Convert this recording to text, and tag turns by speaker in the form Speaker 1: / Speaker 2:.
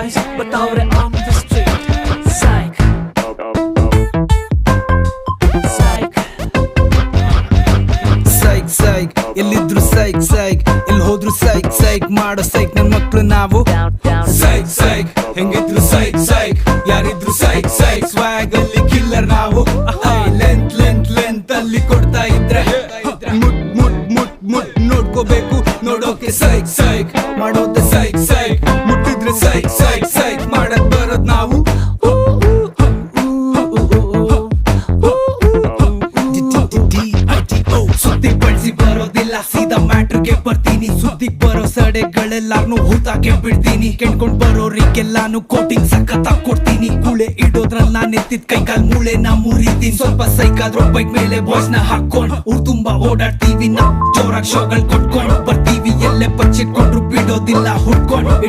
Speaker 1: boys ಬತ್ತವ್ರೆ on the street. Psych Psych
Speaker 2: ಸೈಕ್ ಸೈಕ್ ಎಲ್ಲಿದ್ರು ಸೈಕ್ ಸೈಕ್ ಎಲ್ಲಿ ಹೋದ್ರು ಸೈಕ್ ಸೈಕ್ ಮಾಡೋ ಸೈಕ್ ನನ್ ಮಕ್ಳು ನಾವು ಸೈಕ್ ಸೈಕ್ ಹೆಂಗಿದ್ರು ಸೈಕ್ ಸೈಕ್ ಯಾರಿದ್ರು ಸೈಕ್ ಸೈಕ್ ಸ್ವಾಗ್ ಅಲ್ಲಿ ಕಿಲ್ಲರ್ ನಾವು ಲೆಂತ್ ಲೆಂತ್ ಲೆಂತ್ ಅಲ್ಲಿ ಕೊಡ್ತಾ ಇದ್ರೆ ಮುಟ್ ಮುಟ್ ಮುಟ್ ಮುಟ್ ನೋಡ್ಕೋಬೇಕು ನೋಡೋಕೆ ಸೈಕ್ ಸೈಕ್ ಮಾಡೋದೆ ಸೈಕ್ ಸೈಕ್ ಮುಟ್ಟಿದ್ರೆ ಸೈಕ್ ಸೈಕ್ ಸೈಕ್ ಮಾಡಕ್ ಬರೋದ್ ನಾವು ಸುದ್ದಿ ಬಳಸಿ ಬರೋದಿಲ್ಲ ಸೀದಾ ಮ್ಯಾಟ್ರಿಗೆ ಬರ್ತೀನಿ ಸುದ್ದಿ ಬರೋ ಸಡೆಗಳೆಲ್ಲಾರ್ನು ಹೂತಾಕೆ ಬಿಡ್ತೀನಿ ಕೆಣ್ಕೊಂಡ್ ಬರೋರಿಗೆಲ್ಲಾನು ಕೋಟಿಂಗ್ ಸಖತ್ತಾಗ್ ಕೊಡ್ತೀನಿ ಕೂಳೆ ಇಡೋದ್ರಲ್ಲಿ ನಾನ್ ಎತ್ತಿದ್ ಕೈಕಾಲ್ ಮೂಳೆ ನಾ ಮುರಿತೀನಿ ಸ್ವಲ್ಪ ಸೈಕಾದ್ರೂ ಬೈಕ್ ಮೇಲೆ ಬಾಯ್ಸ್ ನ ಹಾಕೊಂಡ್ ಊರ್ ತುಂಬಾ ಓಡಾಡ್ತೀವಿ ನಾ ಜೋರಾಗ್ ಶೋಗಳ್ ಕೊಟ್ಕೊಂಡ್ ಬರ್ತೀವಿ ಎಲ್ಲೇ ಬಚ್ಚಿಟ್ಕೊಂಡ್ರು ಬಿಡೋದಿಲ್ಲ ಹುಡ್ಕೊಂಡ್